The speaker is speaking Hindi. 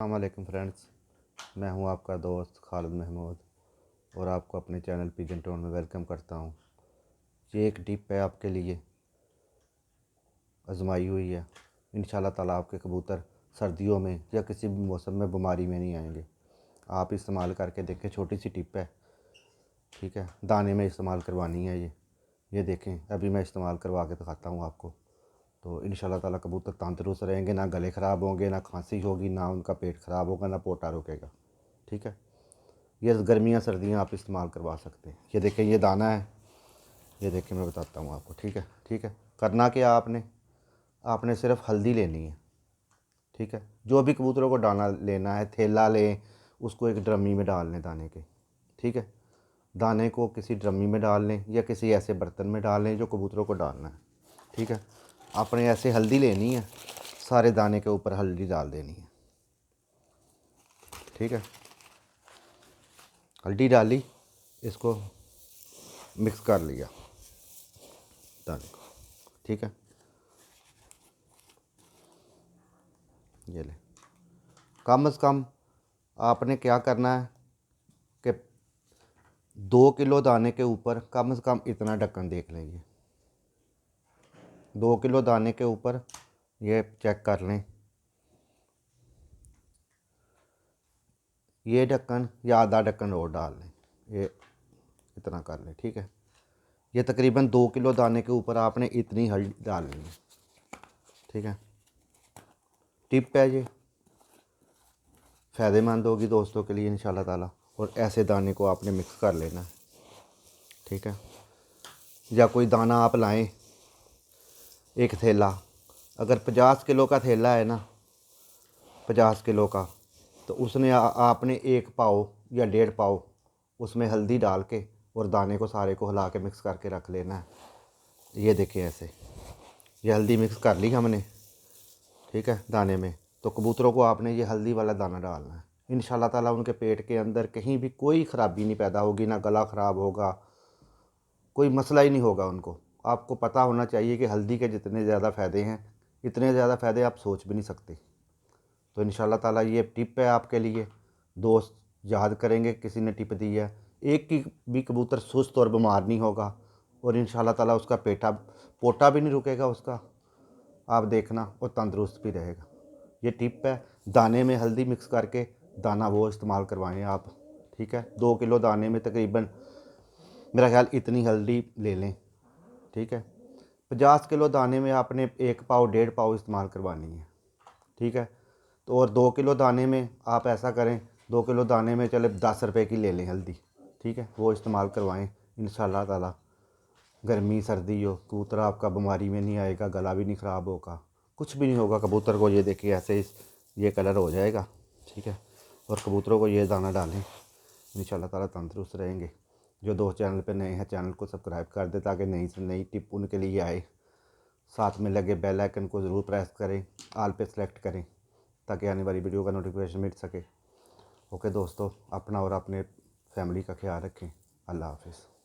अस्सलाम वालेकुम फ्रेंड्स, मैं हूं आपका दोस्त खालिद महमूद और आपको अपने चैनल पिजन टोन में वेलकम करता हूं। ये एक टिप है आपके लिए, आजमाई हुई है। इंशाल्लाह ताला आपके कबूतर सर्दियों में या किसी भी मौसम में बीमारी में नहीं आएंगे। आप इस्तेमाल करके देखें, छोटी सी टिप है, ठीक है। दाने में इस्तेमाल करवानी है ये देखें, अभी मैं इस्तेमाल करवा के दिखाता हूँ आपको। तो इंशाल्लाह ताला कबूतर तंदुरुस्त रहेंगे, ना गले ख़राब होंगे, ना खांसी होगी, ना उनका पेट ख़राब होगा, ना पोटा रुकेगा, ठीक है। ये गर्मियाँ सर्दियाँ आप इस्तेमाल करवा सकते हैं। ये देखें, ये दाना है, ये देखें, मैं बताता हूँ आपको, ठीक है। ठीक है, करना क्या आपने सिर्फ हल्दी लेनी है, ठीक है। जो भी कबूतरों को दाना लेना है, थैला लें, उसको एक ड्रमी में डाल लें दाने के, ठीक है। दाने को किसी ड्रमी में डाल लें या किसी ऐसे बर्तन में डाल लें जो कबूतरों को डालना है, ठीक है। आपने ऐसे हल्दी लेनी है, सारे दाने के ऊपर हल्दी डाल देनी है, ठीक है। हल्दी डाली, इसको मिक्स कर लिया दाने को, ठीक है। ये ले, कम से कम आपने क्या करना है कि 2 किलो दाने के ऊपर कम से कम इतना ढक्कन देख लेंगे। 2 किलो दाने के ऊपर ये चेक कर लें, ये ढक्कन या आधा ढक्कन और डाल लें, ये इतना कर लें, ठीक है। ये तकरीबन 2 किलो दाने के ऊपर आपने इतनी हल्दी डालनी है, ठीक है। टिप है ये, फ़ायदेमंद होगी दोस्तों के लिए इंशाल्लाह ताला। और ऐसे दाने को आपने मिक्स कर लेना है, ठीक है। या कोई दाना आप लाएं, एक थैला, अगर 50 किलो का थैला है ना, 50 किलो का, तो उसने आपने 1 पाव या 1.5 पाव उसमें हल्दी डाल के और दाने को सारे को हिला के मिक्स करके रख लेना है। ये देखिए ऐसे, ये हल्दी मिक्स कर ली हमने, ठीक है, दाने में। तो कबूतरों को आपने ये हल्दी वाला दाना डालना है। इंशाल्लाह ताला उनके पेट के अंदर कहीं भी कोई ख़राबी नहीं पैदा होगी, ना गला ख़राब होगा, कोई मसला ही नहीं होगा उनको। आपको पता होना चाहिए कि हल्दी के जितने ज़्यादा फ़ायदे हैं, इतने ज़्यादा फ़ायदे आप सोच भी नहीं सकते। तो इंशाल्लाह ताला ये टिप है आपके लिए, दोस्त याद करेंगे किसी ने टिप दी है। एक की भी कबूतर सुस्त और बीमार नहीं होगा और इंशाल्लाह ताला उसका पोटा भी नहीं रुकेगा उसका, आप देखना, और तंदुरुस्त भी रहेगा। ये टिप है, दाने में हल्दी मिक्स करके दाना वो इस्तेमाल करवाएं आप, ठीक है। 2 किलो दाने में तकरीबन मेरा ख्याल इतनी हल्दी ले लें, ठीक है। 50 किलो दाने में आपने 1 पाव 1.5 पाव इस्तेमाल करवानी है, ठीक है। तो और 2 किलो दाने में आप ऐसा करें, 2 किलो दाने में चले 10 रुपए की ले लें हल्दी, ठीक है, वो इस्तेमाल करवाएं। इंशाल्लाह ताला गर्मी सर्दी हो, कबूतर आपका बीमारी में नहीं आएगा, गला भी नहीं ख़राब होगा, कुछ भी नहीं होगा कबूतर को। ये देखिए ऐसे ये कलर हो जाएगा, ठीक है। और कबूतरों को ये दाना डालें, इंशाल्लाह ताला तंदुरुस्त रहेंगे। जो दोस्त चैनल पे नए हैं, चैनल को सब्सक्राइब कर दें ताकि नई से नई टिप उनके लिए आए। साथ में लगे बेल आइकन को ज़रूर प्रेस करें, ऑल पे सेलेक्ट करें ताकि आने वाली वीडियो का नोटिफिकेशन मिल सके। ओके दोस्तों, अपना और अपने फैमिली का ख्याल रखें। अल्लाह हाफिज़।